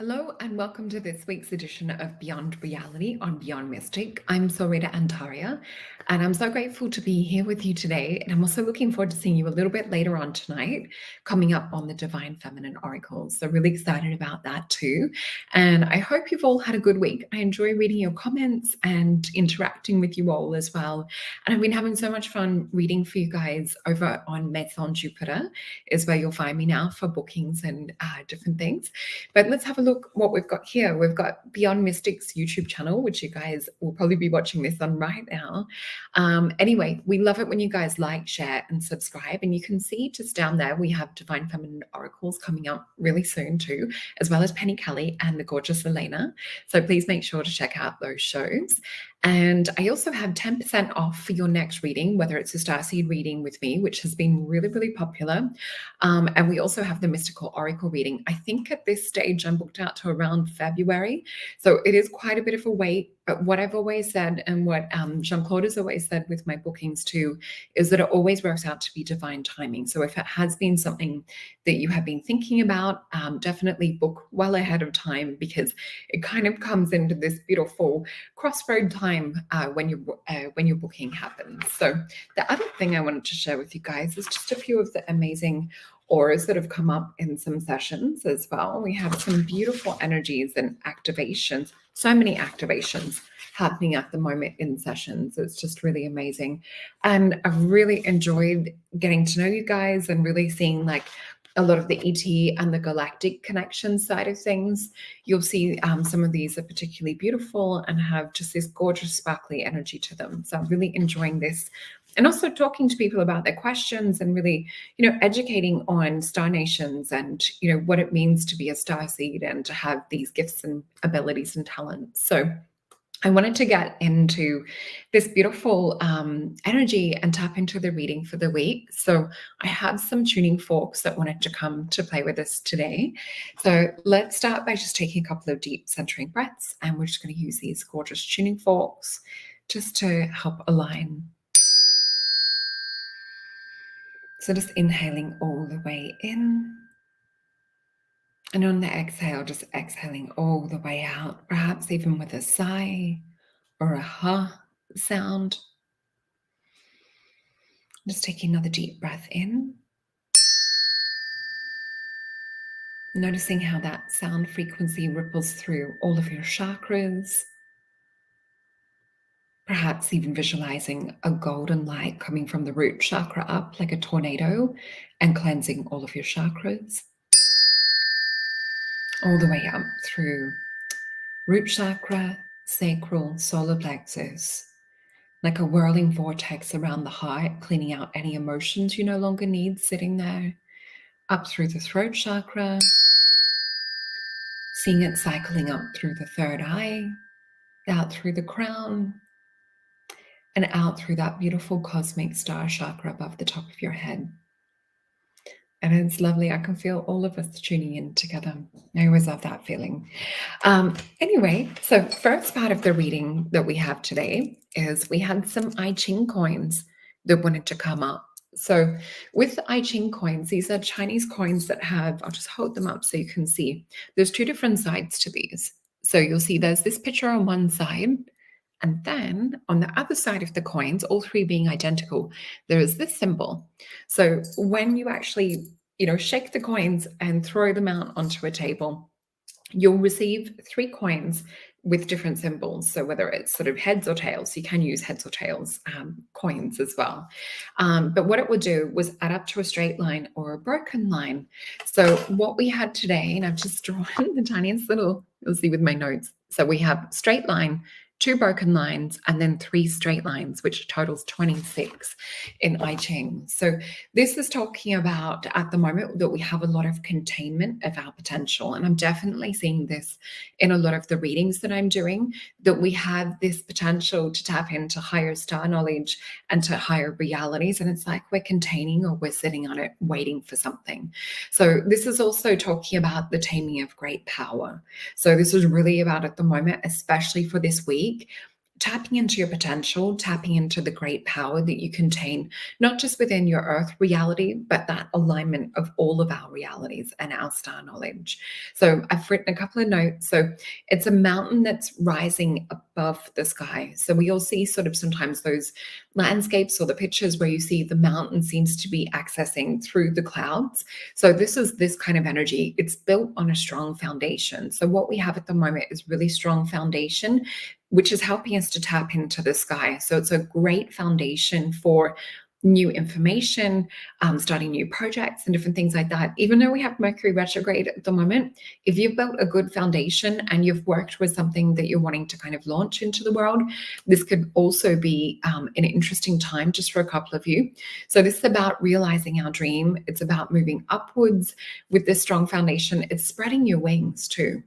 Hello and welcome to this week's edition of Beyond Reality on Beyond Mystic. I'm SOLRETA and I'm so grateful to be here with you today. And I'm also looking forward to seeing you a little bit later on tonight, coming up on the Divine Feminine Oracles. So really excited about that too. And I hope you've all had a good week. I enjoy reading your comments and interacting with you all as well. And I've been having so much fun reading for you guys over on Maison Jupiter is where you'll find me now for bookings and different things. But let's have a look what we've got here. We've got Beyond Mystic's YouTube channel, which you guys will probably be watching this on right now. Anyway, we love it when you guys like, share, and subscribe. And you can see just down there, we have Divine Feminine Oracles coming up really soon too, as well as Penny Kelly and the gorgeous Elena. So please make sure to check out those shows. And I also have 10% off for your next reading, whether it's a starseed reading with me, which has been really, really popular. And we also have the Mystical Oracle reading. I think at this stage, I'm booked out to around February. So it is quite a bit of a wait. But what I've always said, and what Jean-Claude has always said with my bookings too, is that it always works out to be divine timing. So if it has been something that you have been thinking about, definitely book well ahead of time, because it kind of comes into this beautiful crossroad time when your booking happens. So the other thing I wanted to share with you guys is just a few of the amazing auras that have come up in some sessions as well. We have some beautiful energies and activations, so many activations happening at the moment in sessions. It's just really amazing. And I've really enjoyed getting to know you guys and really seeing like a lot of the ET and the galactic connection side of things. You'll see some of these are particularly beautiful and have just this gorgeous sparkly energy to them. So I'm really enjoying this. And also talking to people about their questions and really, educating on star nations and, what it means to be a star seed and to have these gifts and abilities and talents. So I wanted to get into this beautiful energy and tap into the reading for the week. So I have some tuning forks that wanted to come to play with us today. So let's start by just taking a couple of deep centering breaths. And we're just going to use these gorgeous tuning forks just to help align. So just inhaling all the way in. And on the exhale, just exhaling all the way out, perhaps even with a sigh or a ha sound. Just taking another deep breath in. Noticing how that sound frequency ripples through all of your chakras. Perhaps even visualizing a golden light coming from the root chakra up like a tornado and cleansing all of your chakras. All the way up through root chakra, sacral, solar plexus, like a whirling vortex around the heart, cleaning out any emotions you no longer need sitting there, up through the throat chakra, seeing it cycling up through the third eye, out through the crown, and out through that beautiful cosmic star chakra above the top of your head. And it's lovely. I can feel all of us tuning in together. I always love that feeling. Anyway, so first part of the reading that we have today is we had some Ching coins that wanted to come up. So with Ching coins, these are Chinese coins that have, I'll just hold them up so you can see. There's two different sides to these. So you'll see there's this picture on one side, and then on the other side of the coins, all three being identical, there is this symbol. So when you actually, shake the coins and throw them out onto a table, you'll receive three coins with different symbols. So whether it's sort of heads or tails, you can use heads or tails coins as well. But what it will do was add up to a straight line or a broken line. So what we had today, and I've just drawn the tiniest little, you'll see with my notes. So we have straight line, two broken lines, and then three straight lines, which totals 26 in I Ching. So this is talking about at the moment that we have a lot of containment of our potential. And I'm definitely seeing this in a lot of the readings that I'm doing, that we have this potential to tap into higher star knowledge and to higher realities. And it's like we're containing or we're sitting on it waiting for something. So this is also talking about the taming of great power. So this is really about at the moment, especially for this week, tapping into your potential, tapping into the great power that you contain, not just within your earth reality, but that alignment of all of our realities and our star knowledge. So I've written a couple of notes. So it's a mountain that's rising above the sky. So we all see sort of sometimes those landscapes or the pictures where you see the mountain seems to be accessing through the clouds. So this is this kind of energy. It's built on a strong foundation. So what we have at the moment is really strong foundation, which is helping us to tap into the sky. So it's a great foundation for new information, starting new projects and different things like that. Even though we have Mercury retrograde at the moment, if you've built a good foundation and you've worked with something that you're wanting to kind of launch into the world, this could also be an interesting time just for a couple of you. So this is about realizing our dream. It's about moving upwards with this strong foundation. It's spreading your wings too.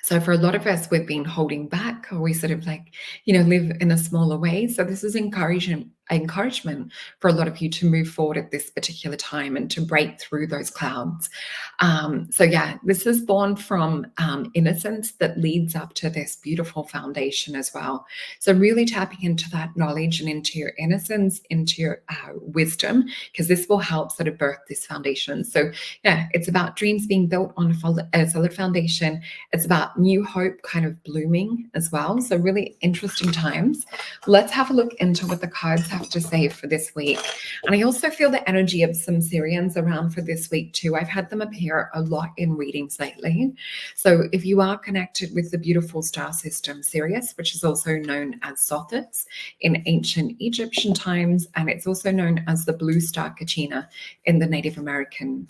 So for a lot of us, we've been holding back, or we sort of like, live in a smaller way. So this is encouragement for a lot of you to move forward at this particular time and to break through those clouds. So yeah, this is born from innocence that leads up to this beautiful foundation as well. So really tapping into that knowledge and into your innocence, into your wisdom, because this will help sort of birth this foundation. So yeah, it's about dreams being built on a solid foundation. It's about new hope kind of blooming as well. So really interesting times. Let's have a look into what the cards have to say for this week. And I also feel the energy of some Syrians around for this week too. I've had them appear a lot in readings lately. So if you are connected with the beautiful star system Sirius, which is also known as Sothis in ancient Egyptian times, and it's also known as the blue star Kachina in the Native American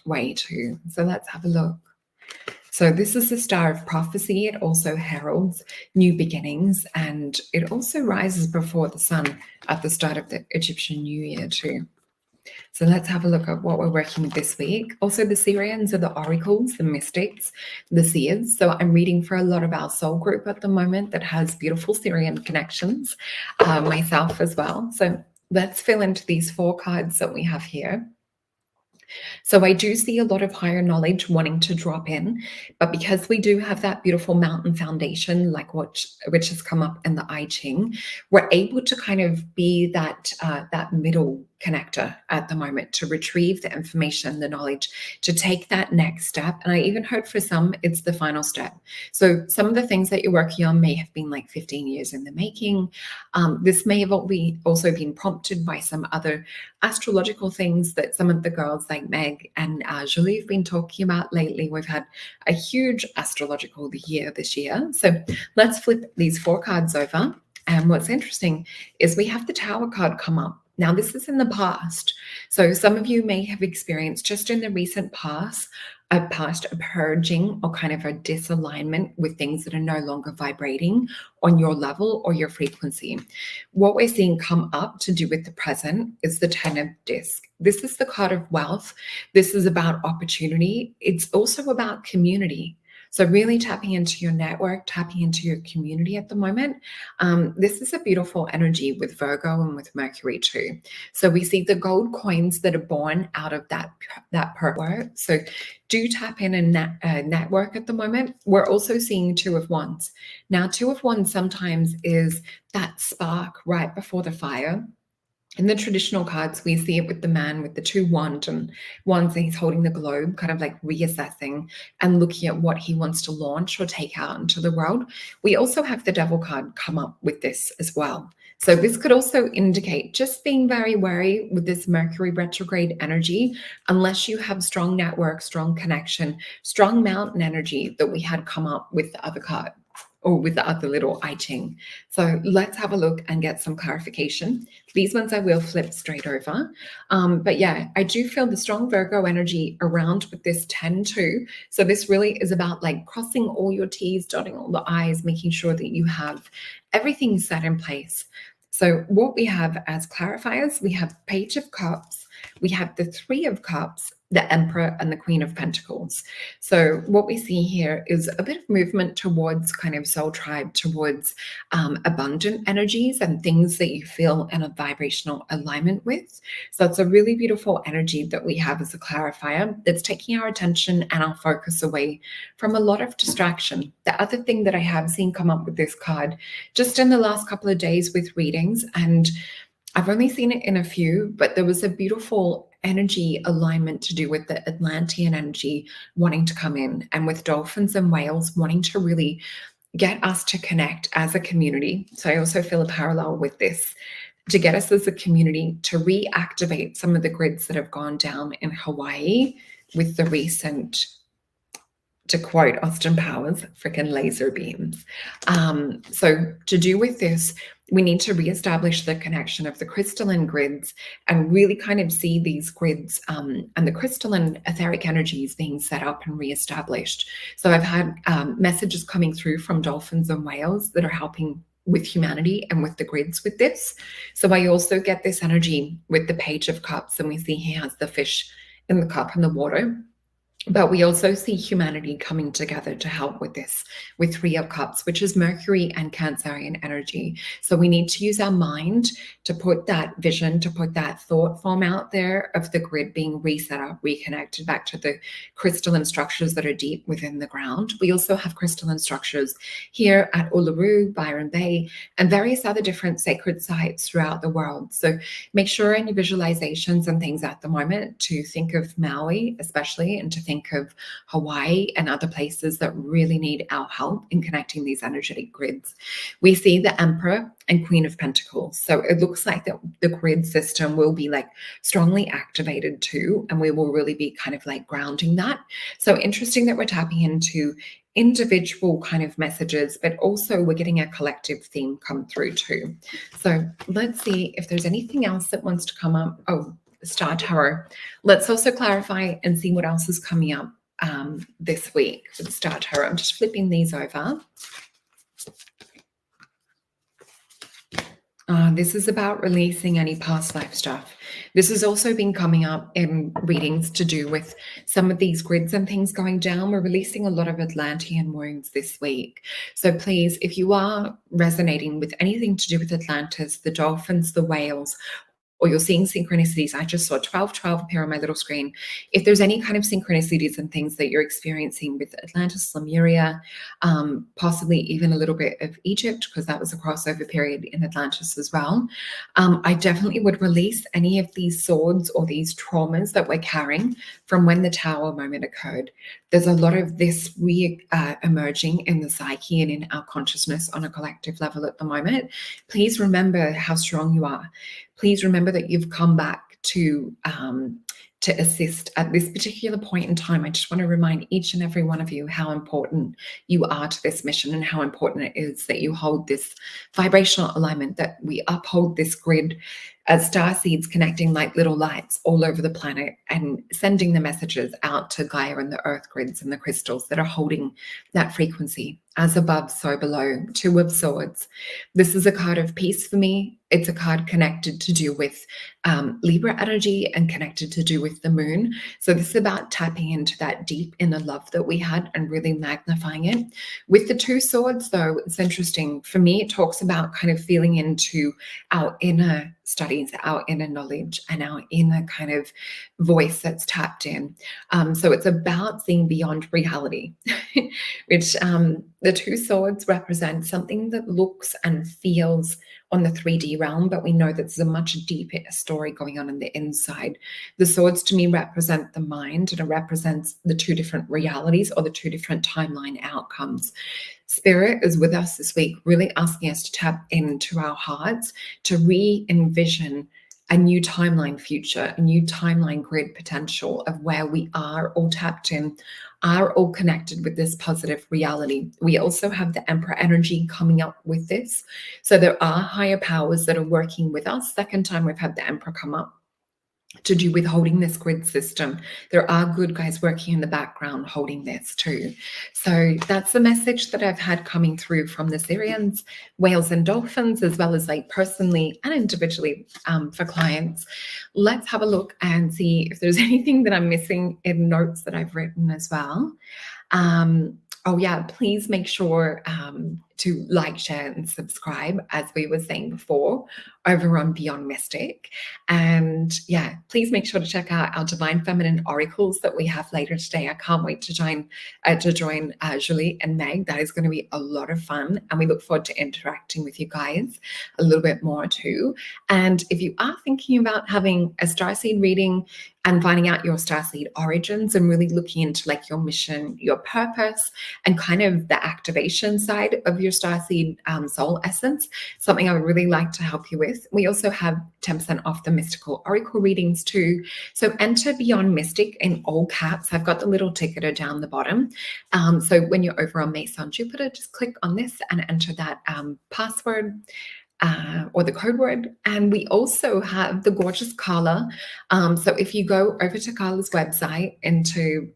way too. So let's have a look. So this is the star of prophecy. It also heralds new beginnings, and it also rises before the sun at the start of the Egyptian New Year too. So let's have a look at what we're working with this week. Also, the Syrians are the oracles, the mystics, the seers. So I'm reading for a lot of our soul group at the moment that has beautiful Syrian connections, myself as well. So let's fill into these 4 cards that we have here. So I do see a lot of higher knowledge wanting to drop in, but because we do have that beautiful mountain foundation, like which has come up in the I Ching, we're able to kind of be that middle connector at the moment to retrieve the information, the knowledge, to take that next step. And I even heard for some, it's the final step. So some of the things that you're working on may have been like 15 years in the making. This may have also been prompted by some other astrological things that some of the girls like Meg and Julie have been talking about lately. We've had a huge astrological year this year. So let's flip these 4 cards over. And what's interesting is we have the Tower card come up. Now, this is in the past. So some of you may have experienced just in the recent past a purging or kind of a disalignment with things that are no longer vibrating on your level or your frequency. What we're seeing come up to do with the present is the 10 of disc. This is the card of wealth. This is about opportunity. It's also about community. So really tapping into your network, tapping into your community at the moment. This is a beautiful energy with Virgo and with Mercury too. So we see the gold coins that are born out of that work. So do tap in and network at the moment. We're also seeing 2 of Wands. Now, 2 of Wands sometimes is that spark right before the fire. In the traditional cards, we see it with the man with the 2 wands, and he's holding the globe, kind of like reassessing and looking at what he wants to launch or take out into the world. We also have the Devil card come up with this as well. So this could also indicate just being very wary with this Mercury retrograde energy, unless you have strong network, strong connection, strong mountain energy that we had come up with the other card, or with the other little I Ching. So let's have a look and get some clarification. These ones I will flip straight over. But yeah, I do feel the strong Virgo energy around with this 10 too. So this really is about like crossing all your T's, dotting all the I's, making sure that you have everything set in place. So what we have as clarifiers, we have Page of Cups, we have the 3 of Cups, the Emperor and the Queen of Pentacles. So, what we see here is a bit of movement towards kind of soul tribe, towards abundant energies and things that you feel in a vibrational alignment with. So, it's a really beautiful energy that we have as a clarifier that's taking our attention and our focus away from a lot of distraction. The other thing that I have seen come up with this card just in the last couple of days with readings, and I've only seen it in a few, but there was a beautiful energy alignment to do with the Atlantean energy wanting to come in, and with dolphins and whales wanting to really get us to connect as a community. So I also feel a parallel with this to get us as a community to reactivate some of the grids that have gone down in Hawaii with the recent, to quote Austin Powers, freaking laser beams. So to do with this, we need to reestablish the connection of the crystalline grids and really kind of see these grids and the crystalline etheric energies being set up and reestablished. So I've had messages coming through from dolphins and whales that are helping with humanity and with the grids with this. So I also get this energy with the Page of Cups, and we see he has the fish in the cup and the water. But we also see humanity coming together to help with this, with Three of Cups, which is Mercury and Cancerian energy. So we need to use our mind to put that vision, to put that thought form out there of the grid being reset up, reconnected back to the crystalline structures that are deep within the ground. We also have crystalline structures here at Uluru, Byron Bay, and various other different sacred sites throughout the world. So make sure in your visualizations and things at the moment to think of Maui, especially, and to think of Hawaii and other places that really need our help in connecting these energetic grids. We see the Emperor and Queen of Pentacles. So it looks like that the grid system will be like strongly activated too, and we will really be kind of like grounding that. So interesting that we're tapping into individual kind of messages, but also we're getting a collective theme come through too. So let's see if there's anything else that wants to come up. Oh, Star Tarot. Let's also clarify and see what else is coming up this week with Star Tarot. I'm just flipping these over. This is about releasing any past life stuff. This has also been coming up in readings to do with some of these grids and things going down. We're releasing a lot of Atlantean wounds this week. So please, if you are resonating with anything to do with Atlantis, the dolphins, the whales, or you're seeing synchronicities, I just saw 1212 appear on my little screen. If there's any kind of synchronicities and things that you're experiencing with Atlantis, Lemuria, possibly even a little bit of Egypt, because that was a crossover period in Atlantis as well, I definitely would release any of these swords or these traumas that we're carrying from when the Tower moment occurred. There's a lot of this emerging in the psyche and in our consciousness on a collective level at the moment. Please remember how strong you are. Please remember that you've come back to assist at this particular point in time. I just want to remind each and every one of you how important you are to this mission and how important it is that you hold this vibrational alignment, that we uphold this grid as star seeds connecting like little lights all over the planet and sending the messages out to Gaia and the earth grids and the crystals that are holding that frequency. As above, so below. Two of Swords. This is a card of peace for me. It's a card connected to do with Libra energy and connected to do with the moon. So this is about tapping into that deep inner love that we had and really magnifying it. With the Two Swords, though, it's interesting. For me, it talks about kind of feeling into our inner studies, our inner knowledge, and our inner kind of voice that's tapped in. So it's about seeing beyond reality, which the Two Swords represent something that looks and feels on the 3D realm, but we know that there's a much deeper story going on the inside. The swords to me represent the mind, and it represents the two different realities or the two different timeline outcomes. Spirit is with us this week, really asking us to tap into our hearts, to re-envision a new timeline future, a new timeline grid potential of where we are all tapped in, are all connected with this positive reality. We also have the Emperor energy coming up with this. So there are higher powers that are working with us. Second time we've had the Emperor come up. to do with holding this grid system. There are good guys working in the background holding this too. So that's the message that I've had coming through from the Syrians, whales and dolphins, as well as like personally and individually for clients. Let's have a look and see if there's anything that I'm missing in notes that I've written as well. Oh yeah, please make sure to like, share, and subscribe, as we were saying before, over on Beyond Mystic. And yeah, please make sure to check out our Divine Feminine Oracles that we have later today. I can't wait to join Julie and Meg. That is going to be a lot of fun, and we look forward to interacting with you guys a little bit more too. And if you are thinking about having a starseed reading and finding out your starseed origins and really looking into like your mission, your purpose, and kind of the activation side of your starseed soul essence, something I would really like to help you with. We also have 10% off the mystical oracle readings too. So enter Beyond Mystic in all caps. I've got the little ticketer down the bottom. So when you're over on Mason Jupiter, just click on this and enter that password or the code word. And we also have the gorgeous Carla. So if you go over to Carla's website into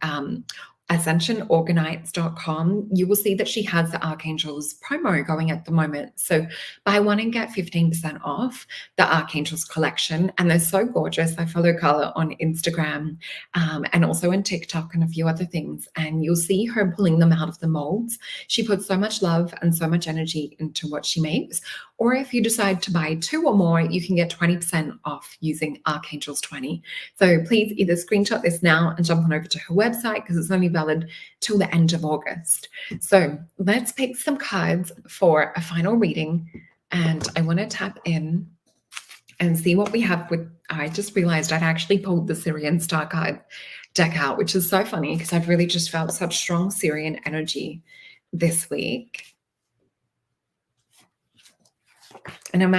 ascensionorganites.com, you will see that she has the Archangels promo going at the moment. So buy one and get 15% off the Archangels collection. And they're so gorgeous. I follow Carla on Instagram and also on TikTok and a few other things. And you'll see her pulling them out of the molds. She puts so much love and so much energy into what she makes. Or if you decide to buy 2 or more, you can get 20% off using Archangels 20. So please either screenshot this now and jump on over to her website, because it's only valid till the end of August. So let's pick some cards for a final reading. And I want to tap in and see what we have with, I just realized I'd actually pulled the Syrian Star card deck out, which is so funny because I've really just felt such strong Syrian energy this week. And I'm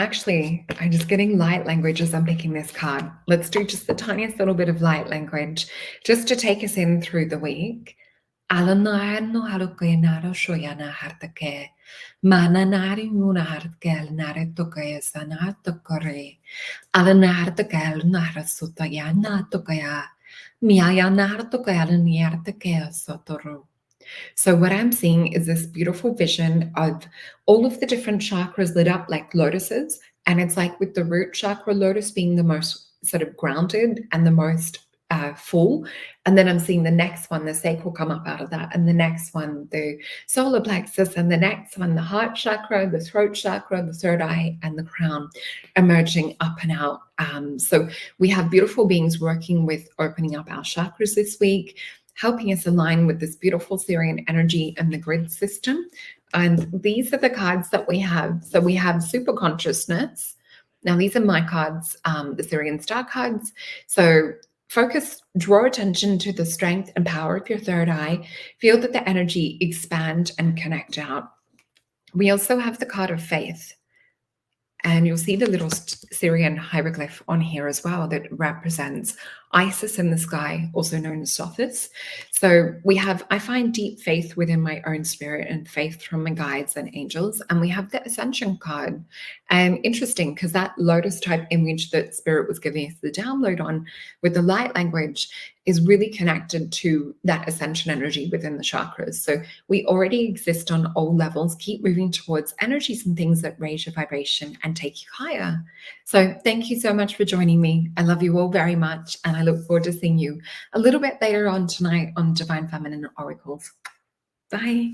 just getting light language as I'm picking this card. Let's do just the tiniest little bit of light language just to take us in through the week. So what I'm seeing is this beautiful vision of all of the different chakras lit up like lotuses. And it's like with the root chakra lotus being the most sort of grounded and the most full. And then I'm seeing the next one, the sacral, come up out of that. And the next one, the solar plexus. And the next one, the heart chakra, the throat chakra, the third eye, and the crown emerging up and out. So we have beautiful beings working with opening up our chakras this week, helping us align with this beautiful Syrian energy and the grid system. And these are the cards that we have. So we have super consciousness. Now, these are my cards, the Syrian Star cards. So focus, draw attention to the strength and power of your third eye. Feel that the energy expand and connect out. We also have the card of faith. And you'll see the little Syrian hieroglyph on here as well that represents Isis in the sky, also known as Sothis. So I find deep faith within my own spirit and faith from my guides and angels. And we have the Ascension card. And interesting, because that lotus type image that Spirit was giving us the download on with the light language is really connected to that ascension energy within the chakras. So we already exist on all levels. Keep moving towards energies and things that raise your vibration and take you higher. So thank you so much for joining me. I love you all very much. And I look forward to seeing you a little bit later on tonight on Divine Feminine Oracles. Bye.